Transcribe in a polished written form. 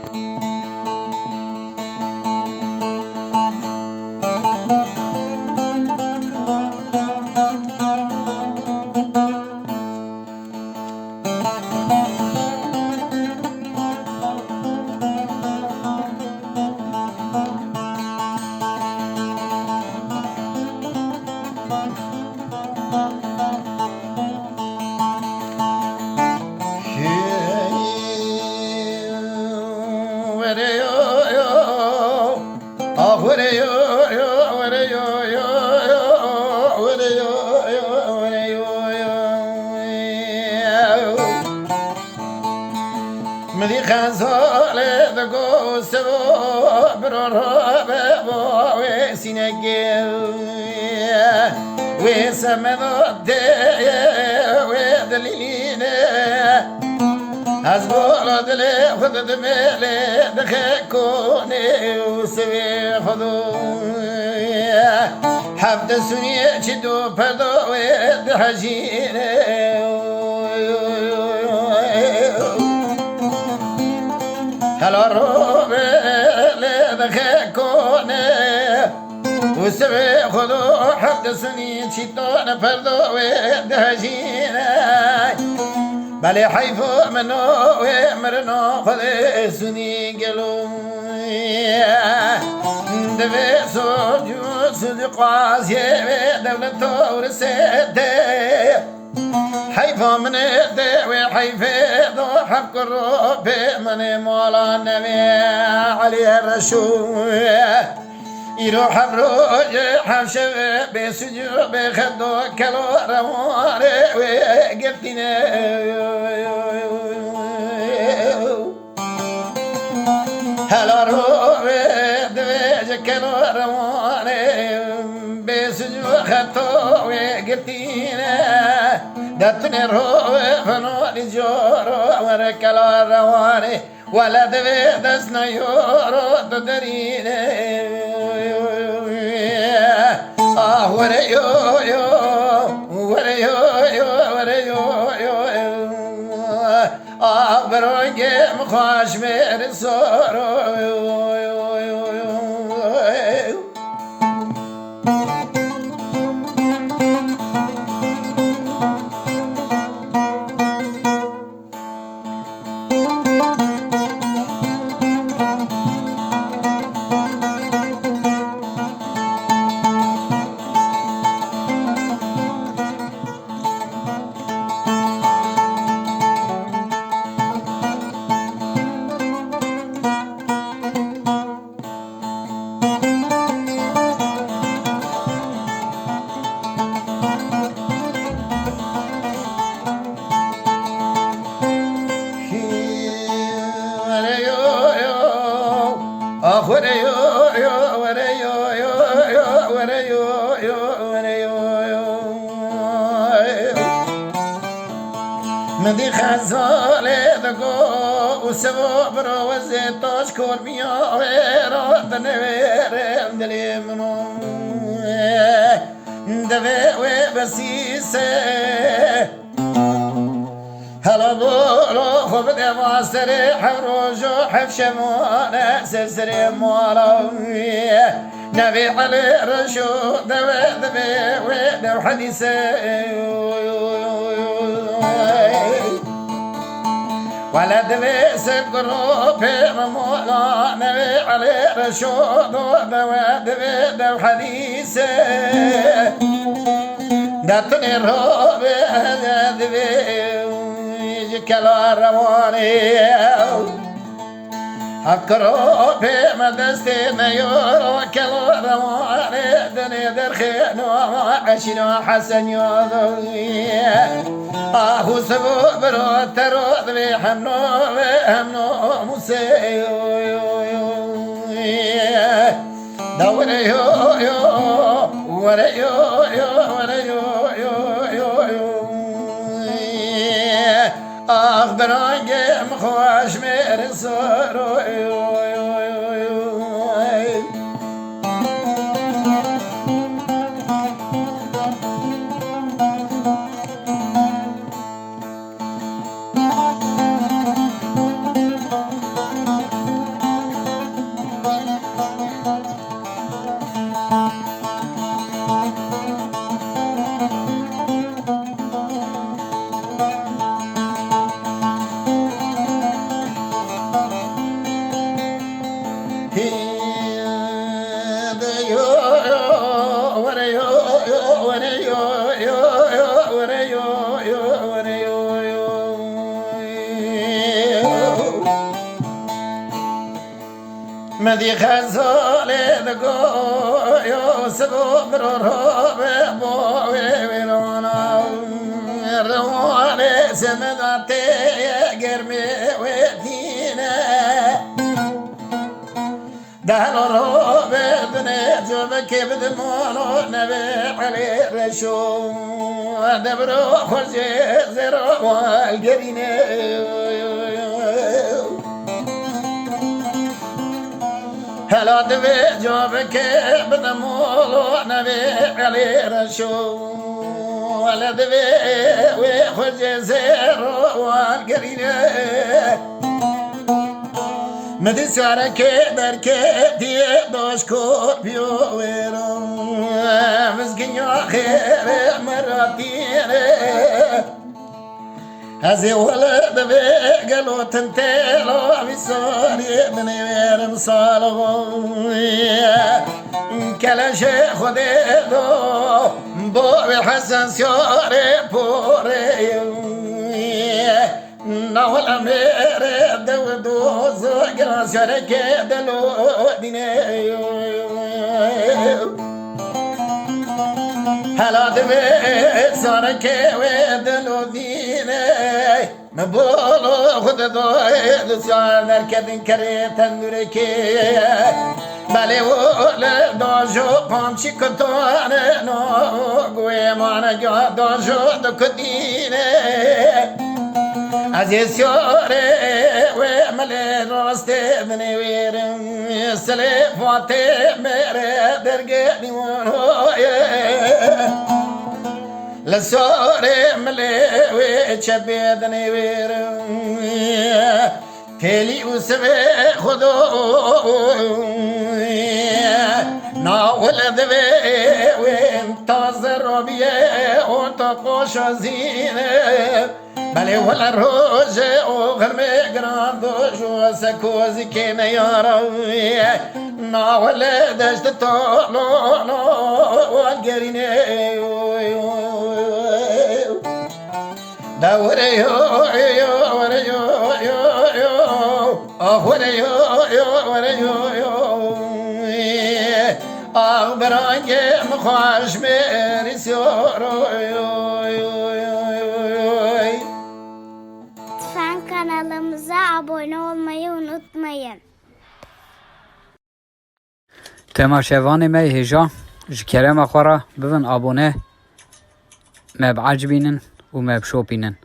مدي خازال دقو سبو برو بابو وسينجي وسمدو دي ودليلين أزبور دلي خد دميلي دخكوني وسوي خدو حفظ سنية شدو بردو ودحجيني هلا روبي لدخكوني وسوي خدو حفظ سنية شدو بردو ودحجيني بلي حيفو منو ومرنو خذي سني قلو دفي سوجو صدق عاسي دولة ورسيدي حيفو من الدي وحيفي ذو حق الروبي من مولا النبي علي الرشوه يروح بروج حفشة بسجو بخدو كلو رواري وقفتنا هلا روبي دبيج كلو رواري بسجو خدو وقفتنا دتني روبي فنو جورو وركلو رواري ولا دبي دسنا يورو تدريني وريو يو وريو يو وريو يو بروجي مخاش مير صورو مدي خزالي دقو وسبو برو وزيتوش كورميا ويرو دنوير دلي منو دفي وبسيسي هلا بولو خب دماستري حبروجو حفشمونا سسري موالو نبي علي رشو دفي ودو حديثي ولا دبي سكرو في مولا نبي علي رشود ودوا دبي دو حديثه دتني روبي دبي جكلا رواني أكرو في مدستي نيورو كلو رواني دني درخين وعشنا حسن يوضوي آهو سبو برو ترو ذبي حمنو موسي دوري يو يو وري يو يو وري يو يو يو أخبران جيم خواش مير صورو مدي خزال دگو یو سبو برو بو ویرانا روان سمدات گرمی ویتینه دهلو رو بدنه جو بکبد مانو نبی علی رشو دبرو خوش زرو والگرینه هلا دبي جوابك بدمولو نبي علي رشو ولا دبي ويخرج زير والقرينة مدي سارك بركتي دوش كوبيو ويرو مسكين يا خير مراتين هذي ولد بقلو تنتلو بصاري من غير مصالغو كلا شيخ ديدو بوبي حسن سيوري بوري ناول أمير دودو زوجنا شركة دلو ديني هلا دبي صارك ودلو ديني مبولو خد دوي دسيان نركدن كري تندركي بالي ولا دوجو قامشي كتوانه نو قوي مانا جو دوجو دكديني عزيز يوري وملي راستي بني ويرم سليف واتي ميري درقني ونوي لسوري ملي ويتشبيدني ويرم كلي وسبي خدو ناول ذبي وانتظر بيه وتقوش زينه بلي ولا الروج وغرمي قراندوش وسكوزي كيما ياروي ناول دشت طولو والقريني دوري يو وري يو وري يو برانجي مخاش ميري سيورو Lütfen kanalımıza abone olmayı unutmayın. تماشاواني مي هجا جكرم أخورا ببن أبونه ما بعجبينن وما بشوبينن